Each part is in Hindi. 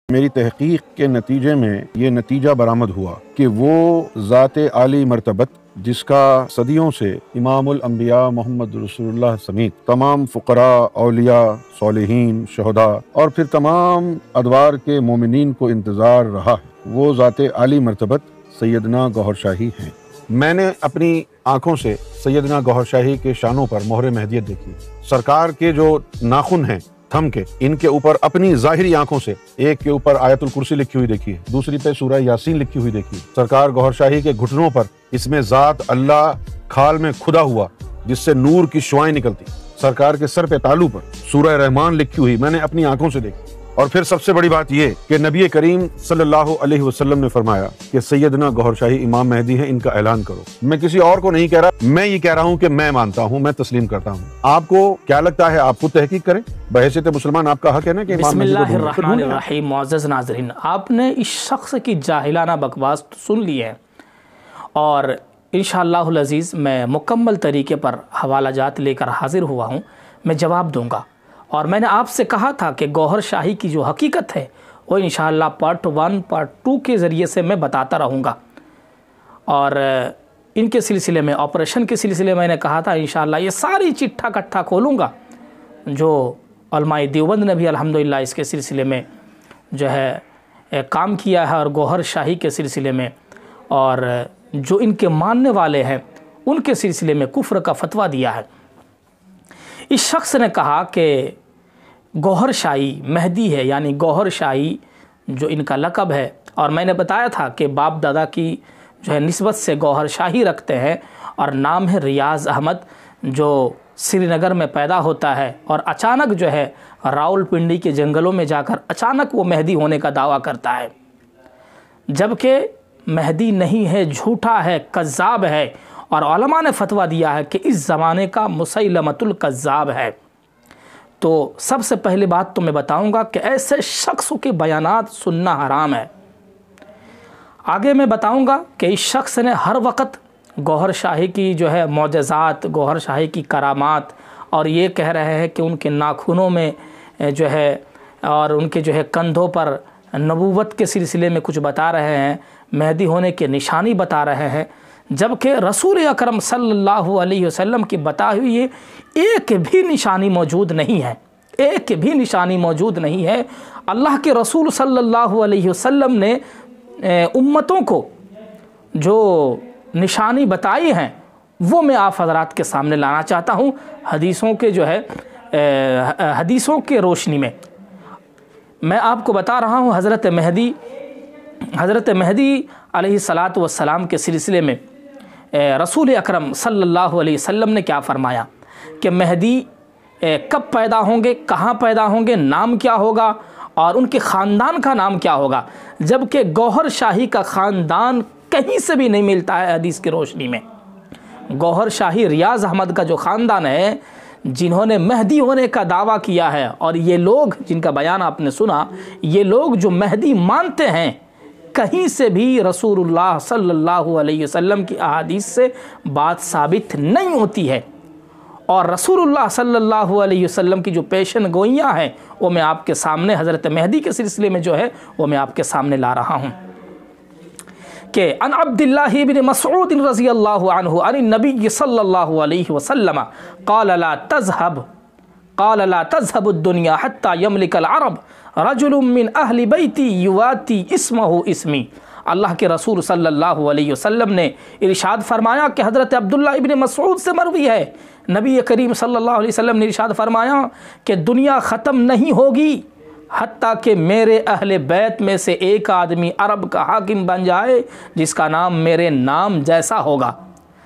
मेरी तहकीक के नतीजे में ये नतीजा बरामद हुआ कि वो ज़ात आली मर्तबत जिसका सदियों से इमामुल अंबिया मोहम्मद रसूलुल्लाह समेत तमाम फ़ुक़रा, औलिया, सालिहीन, शहदा और फिर तमाम अदवार के मोमिनीन को इंतज़ार रहा है, वो ज़ात आली मर्तबत सैयदना गौहर शाही हैं। मैंने अपनी आँखों से सैयदना गौहर शाही के शानों पर मोहर महदियत देखी। सरकार के जो नाखून हैं थम के, इनके ऊपर अपनी ज़ाहिरी आंखों से एक के ऊपर आयतुल कुर्सी लिखी हुई देखी है, दूसरी पे सूरह यासीन लिखी हुई देखी है। सरकार गौहर शाही के घुटनों पर इसमें ज़ात अल्लाह खाल में खुदा हुआ जिससे नूर की शुआएं निकलती। सरकार के सर पे तालू पर सूरह रहमान लिखी हुई मैंने अपनी आंखों से देखी। और फिर सबसे बड़ी बात यह कि नबी करीम सल्लल्लाहु अलैहि वसल्लम ने फरमाया कि सैयदना गौहर शाही इमाम मेहदी हैं, इनका ऐलान करो। मैं किसी और को नहीं कह रहा, मैं ये कह रहा हूँ कि मैं मानता हूँ, मैं तस्लीम करता हूँ। आपको क्या लगता है? आप खुद तहकीक करें। बहैसियत मुसलमान आपका हक है ना कि बिस्मिल्लाहिर्रहमानिर्रहीम। मुअज़्ज़ज़ नाज़रीन, आपने इस शख्स की जाहिलाना बकवास सुन ली है और इंशाअल्लाहुल अज़ीज़ मैं मुकम्मल तरीके पर हवाला जात लेकर हाजिर हुआ हूँ। मैं जवाब दूँगा और मैंने आपसे कहा था कि गौहर शाही की जो हकीकत है वो इंशाअल्लाह पार्ट 1 पार्ट 2 के ज़रिए से मैं बताता रहूँगा। और इनके सिलसिले में, ऑपरेशन के सिलसिले में मैंने कहा था इंशाअल्लाह ये सारी चिट्ठा कट्ठा खोलूँगा जो उलमाए देवबंद ने भी अल्हम्दुलिल्लाह इसके सिलसिले में जो है काम किया है और गौहर शाही के सिलसिले में और जो इनके मानने वाले हैं उनके सिलसिले में कुफ्र का फतवा दिया है। इस शख्स ने कहा कि गौहर शाही मेहदी है, यानी गौहर शाही जो इनका लक़ब है। और मैंने बताया था कि बाप दादा की जो है निस्बत से गौहर शाही रखते हैं और नाम है रियाज़ अहमद, जो श्रीनगर में पैदा होता है और अचानक जो है रावलपिंडी के जंगलों में जाकर अचानक वो मेहदी होने का दावा करता है, जबकि मेहदी नहीं है, झूठा है, कज़्ज़ाब है। और उलमा ने फतवा दिया है कि इस ज़माने का मुसैलमतुल कज़्ज़ाब है। तो सबसे पहली बात तो मैं बताऊंगा कि ऐसे शख्स के बयानात सुनना हराम है। आगे मैं बताऊंगा कि इस शख्स ने हर वक्त गौहर शाही की जो है मौजज़ात, गौहर शाही की करामात और ये कह रहे हैं कि उनके नाखूनों में जो है और उनके जो है कंधों पर नबूवत के सिलसिले में कुछ बता रहे हैं, मेहदी होने के निशानी बता रहे हैं, जबकि रसूल अकरम सल्लल्लाहु अलैहि वसल्लम की बताई हुई एक भी निशानी मौजूद नहीं है, एक भी निशानी मौजूद नहीं है। अल्लाह के रसूल सल्लल्लाहु अलैहि वसल्लम ने उम्मतों को जो निशानी बताई हैं वो मैं आप हज़रात के सामने लाना चाहता हूँ हदीसों के जो है हदीसों के रोशनी में। मैं आपको बता रहा हूँ हज़रत मेहदी अलैहिस्सलातु वस्सलाम के सिलसिले में रसूल अकरम सल्लल्लाहु अलैहि वसल्लम ने क्या फ़रमाया कि मेहदी कब पैदा होंगे, कहाँ पैदा होंगे, नाम क्या होगा और उनके ख़ानदान का नाम क्या होगा, जबकि गौहर शाही का ख़ानदान कहीं से भी नहीं मिलता है हदीस की रोशनी में। गौहर शाही रियाज़ अहमद का जो ख़ानदान है जिन्होंने मेहदी होने का दावा किया है, और ये लोग जिनका बयान आपने सुना, ये लोग जो मेहदी मानते हैं कहीं से भी रसूलुल्लाह सल्लल्लाहु अलैहि वसल्लम की अहादीस से बात साबित नहीं होती है। और रसूलुल्लाह सल्लल्लाहु अलैहि वसल्लम की जो पेशन गोइयाँ हैं वो मैं आपके सामने हज़रत मेहदी के सिलसिले में जो है वो मैं आपके सामने ला रहा हूँ कि अन अब्दुल्लाह इब्न मसऊद रज़ियल्लाहु अन्हु अन नबी सल्लल्लाहु अलैहि वसल्लम क़ाल ला तज़हबु दुनिया हत्ता यमलिकल अरब रजुलुम मिन अहली बैती युवाती इस्महु इस्मी। अल्लाह के रसूल सल्लल्लाहु अलैहि वसल्लम ने इरशाद फरमाया कि हज़रत अब्दुल्लाह इब्न मसऊद से मरवी है, नबी करीम सल्लल्लाहु अलैहि वसल्लम ने इरशाद फरमाया कि दुनिया ख़त्म नहीं होगी हत्ता कि मेरे अहले बैत में से एक आदमी अरब का हाकिम बन जाए जिसका नाम मेरे नाम जैसा होगा।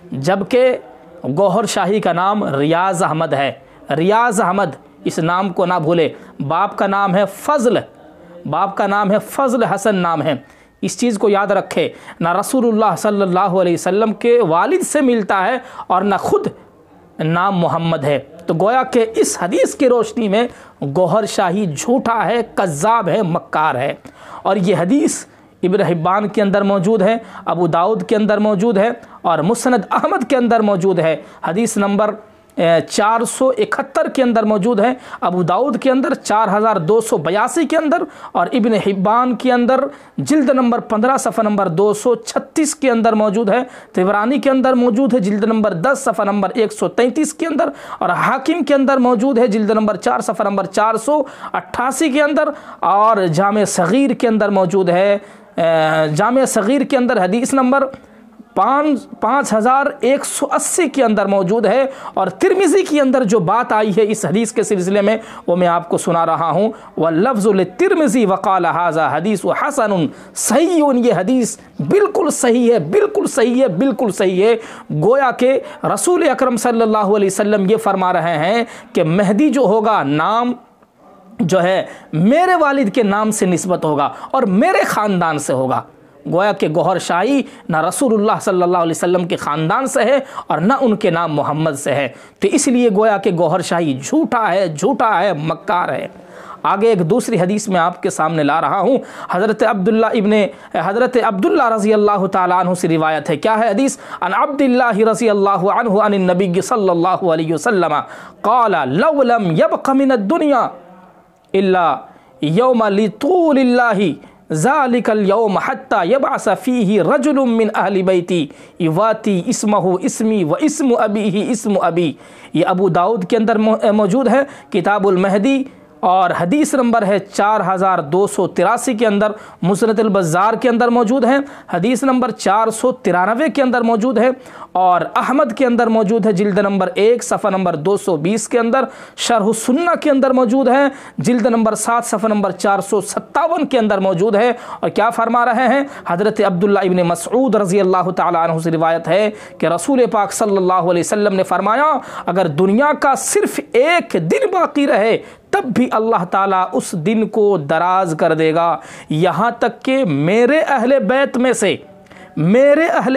जबकि गौहर शाही का नाम रियाज़ अहमद है। रियाज़ अहमद, इस नाम को ना भूले। बाप का नाम है फ़ज़ल, बाप का नाम है फ़ज़ल हसन नाम है। इस चीज़ को याद रखे, ना रसूलुल्लाह सल्लल्लाहु अलैहि वसल्लम के वालिद से मिलता है और ना खुद नाम मोहम्मद है। तो गोया कि इस हदीस की रोशनी में गौहर शाही झूठा है, कज़्ज़ाब है, मक्कार है। और ये हदीस इब्न हिब्बान के अंदर मौजूद है, अबू दाऊद के अंदर मौजूद है और मुस्नद अहमद के अंदर मौजूद है। हदीस नंबर 471 के अंदर मौजूद है, अबू दाऊद के अंदर 4282 के अंदर, और इब्न हिब्बान के अंदर जिल्द नंबर 15 सफ़ा नंबर 236 के अंदर मौजूद है, तिबरानी के अंदर मौजूद है जिल्द नंबर 10 सफ़ा नंबर 133 के अंदर, और हाकिम के अंदर मौजूद है जिल्द नंबर 4 सफ़ा नंबर 488 के अंदर, और जामे सगीर के अंदर मौजूद है, जामे सगीर के अंदर हदीस नंबर 5180 के अंदर मौजूद है। और तिरमिज़ी के अंदर जो बात आई है इस हदीस के सिलसिले में वो मैं आपको सुना रहा हूँ। व लफ्ज़ुल तिरमिज़ी वक़ाल हाज़ा हदीस व हसनुन सही, ये हदीस बिल्कुल सही है, बिल्कुल सही है, बिल्कुल सही है। गोया के रसूल अकरम सल्लल्लाहु अलैहि वसल्लम ये फरमा रहे हैं कि मेहदी जो होगा नाम जो है मेरे वालिद के नाम से निस्बत होगा और मेरे ख़ानदान से होगा। गोया के गौहर शाही ना रसूलुल्लाह सल्लल्लाहु अलैहि वसल्लम के ख़ानदान से है और ना उनके नाम मोहम्मद से है, तो इसलिए गोया के गौहर शाही झूठा है, झूठा है, मक्कार है। आगे एक दूसरी हदीस में आपके सामने ला रहा हूँ। हज़रत अब्दुल्ला रज़ी अल्लाह ताला अन्हु से रिवायत है। क्या है हदीस? अन अब्दुल्लाह रज़ी अल्लाह अन्हु अन नबी सल्लल्लाहु अलैहि वसल्लम क़ाला लौ लम यबक़ मिन दुनिया इल्ला यौम लितूलिल्लाहि ज़ालिकल यौम हत्ता यबअस फ़ीही रजुलुम मिन अहली बैती युवाती इस्महु इस्मी व इस्मु अबीही इस्मु अबी। ये अबू दाऊद के अंदर मौजूद है, किताबुल मेहदी, और हदीस नंबर है 4283 के अंदर, मुस्नदुल बज़्ज़ार के अंदर मौजूद है, हदीस नंबर 493 के अंदर मौजूद है, और अहमद के अंदर मौजूद है जिल्द नंबर 1 सफ़ा नंबर 220 के अंदर, शरह सुन्ना के अंदर मौजूद है जिल्द नंबर 7 सफ़ा नंबर 457 के अंदर मौजूद है। और क्या फरमा रहे हैं? हज़रत अब्दुल्ला इब्न मसऊद रज़ी अल्लाह ताला अन्हु से रिवायत है कि रसूल पाक सल्लल्लाहु अलैहि वसल्लम ने फरमाया, अगर दुनिया का सिर्फ एक दिन बाकी रहे तब भी अल्लाह ताला उस दिन को दराज कर देगा, यहाँ तक कि मेरे अहले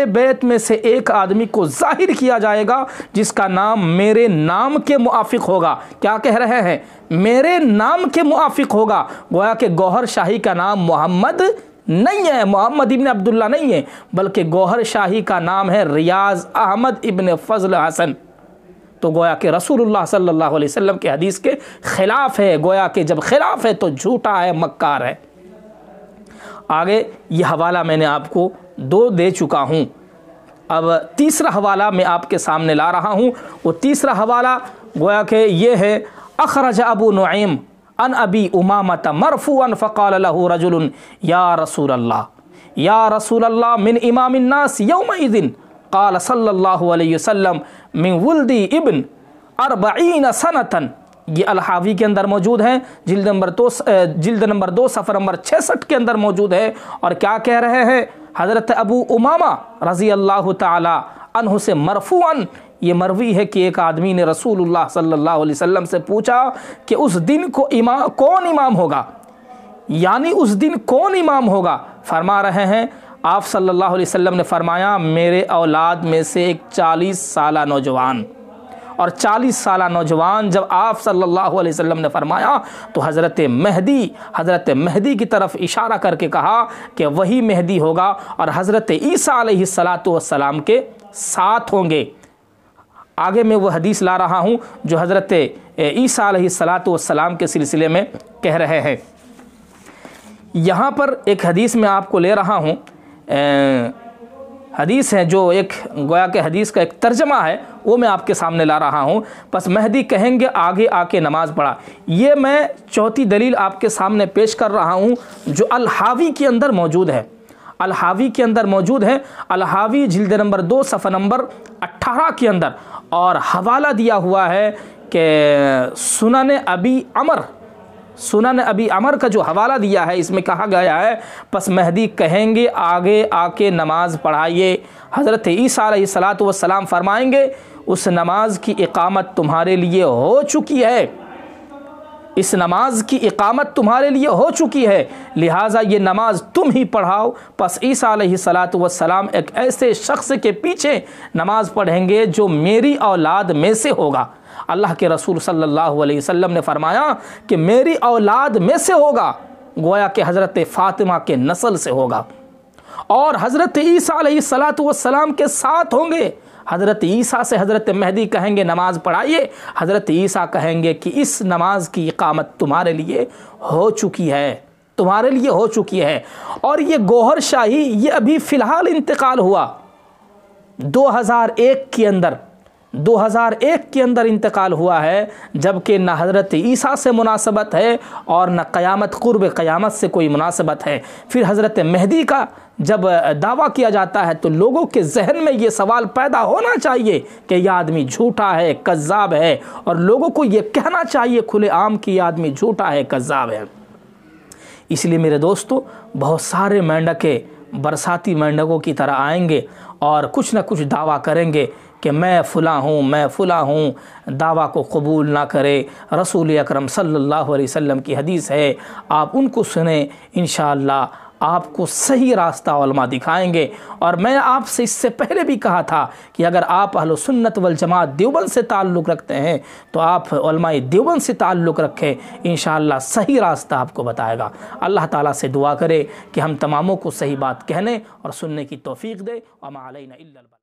बैत में से एक आदमी को जाहिर किया जाएगा जिसका नाम मेरे नाम के मुआफिक होगा। क्या कह रहे हैं? मेरे नाम के मुआफिक होगा। गोया के गौहर शाही का नाम मोहम्मद नहीं है, मोहम्मद इब्न अब्दुल्ला नहीं है, बल्कि गौहर शाही का नाम है रियाज अहमद इब्न फजल हसन। तो गोया के रसूलुल्लाह सल्लल्लाहु अलैहि वसल्लम के हदीस के ख़िलाफ़ है। गोया के जब ख़िलाफ़ है तो झूठा है, मक्कार है। आगे ये हवाला मैंने आपको 2 दे चुका हूँ, अब तीसरा हवाला मैं आपके सामने ला रहा हूँ। वो तीसरा हवाला गोया के ये है, अखरज अबू नुईम अन अबी उमामत मरफूअन फ़क़ाल लहू रजुलन या रसूल अल्लाह मिन इमामिन नास यौमइज़िन क़ाल सल्लल्लाहु अलैहि वसल्लम मिन वुल्दी इब्न 40 सनतन। ये अल-हावी के अंदर मौजूद है, जिल्द नंबर 2 सफ़र नंबर 66 के अंदर मौजूद है। और क्या कह रहे हैं? हज़रत अबू उमामा रज़ी अल्लाह ताला अन्हु से मरफूअन ये मरवी है कि एक आदमी ने रसूलुल्लाह सल्लल्लाहु अलैहि वसल्लम से पूछा कि उस दिन को कौन इमाम होगा, यानी उस दिन कौन इमाम होगा। फरमा रहे हैं आप सल्लल्लाहु अलैहि वसल्लम ने फरमाया, मेरे औलाद में से एक 40 साला नौजवान। और 40 साला नौजवान जब आप सल्लल्लाहु अलैहि वसल्लम ने फरमाया तो हज़रत मेहदी की तरफ इशारा करके कहा कि वही मेहदी होगा और हज़रत ईसा अलैहिस्सलातु वस्सलाम के साथ होंगे। आगे मैं वो हदीस ला रहा हूँ जो हज़रत ईसा अलैहिस्सलातु वस्सलाम के सिलसिले में कह रहे हैं। यहाँ पर एक हदीस में आपको ले रहा हूँ, हदीस है जो एक गोया के हदीस का एक तर्जमा है, वो मैं आपके सामने ला रहा हूँ। बस मेहदी कहेंगे आगे आके नमाज पढ़ा। ये मैं चौथी दलील आपके सामने पेश कर रहा हूँ जो अल-हावी के अंदर मौजूद है। अल-हावी के अंदर मौजूद है, अल-हावी जिल्द नंबर 2 सफ़ा नंबर 18 के अंदर, और हवाला दिया हुआ है कि सुनन अबी अमर का जो हवाला दिया है इसमें कहा गया है, बस मेहदी कहेंगे आगे आके नमाज पढ़ाइए। हज़रत ईसा अलैहिस्सलातु वस्सलाम फरमाएंगे, उस नमाज की इकामत तुम्हारे लिए हो चुकी है, इस नमाज की इकामत तुम्हारे लिए हो चुकी है, लिहाजा ये नमाज तुम ही पढ़ाओ। बस ईसा अलैहिस्सलातु वस्सलाम एक ऐसे शख्स के पीछे नमाज पढ़ेंगे जो मेरी औलाद में से होगा। अल्लाह के रसूल सल्लल्लाहु अलैहि वसल्लम ने फरमाया कि मेरी औलाद में से होगा, गोया कि हज़रत फ़ातिमा के नस्ल से होगा, और हज़रत ईसा अलैहिस्सलातु वस्सलाम के साथ होंगे। हज़रत ईसा से हज़रत मेहदी कहेंगे नमाज पढ़ाइए, हज़रत ईसा कहेंगे कि इस नमाज की इकामत तुम्हारे लिए हो चुकी है, तुम्हारे लिए हो चुकी है। और ये गौहर शाही ये अभी फ़िलहाल इंतकाल हुआ 2001 के अंदर, 2001 के अंदर इंतकाल हुआ है, जबकि न हज़रत ईसा से मुनासबत है और न क़यामत क़ुर्ब क़यामत से कोई मुनासबत है। फिर हज़रत मेहदी का जब दावा किया जाता है तो लोगों के जहन में ये सवाल पैदा होना चाहिए कि यह आदमी झूठा है, कज़्ज़ाब है, और लोगों को ये कहना चाहिए खुलेआम कि यह आदमी झूठा है, कज़्ज़ाब है। इसलिए मेरे दोस्तों, बहुत सारे मेंढके बरसाती मेंढकों की तरह आएंगे और कुछ न कुछ दावा करेंगे कि मैं फ़ुला हूँ, मैं फ़ुला हूँ, दावा को कबूल ना करे। रसूल अकरम सल्लल्लाहु अलैहि वसल्लम की हदीस है, आप उनको सुने, इंशाअल्लाह आपको सही रास्ता उलमा दिखाएंगे। और मैं आपसे इससे पहले भी कहा था कि अगर आप अहले सुन्नत वल जमात देवबंद से ताल्लुक़ रखते हैं तो आप उलमाए देवबंद से ताल्लुक़ रखें, इंशाअल्लाह सही रास्ता आपको बताएगा। अल्लाह ताला से दुआ करे कि हम तमामों को सही बात कहने और सुनने की तौफ़ीक़ दे। वमा अलैना इल्लल बलाग।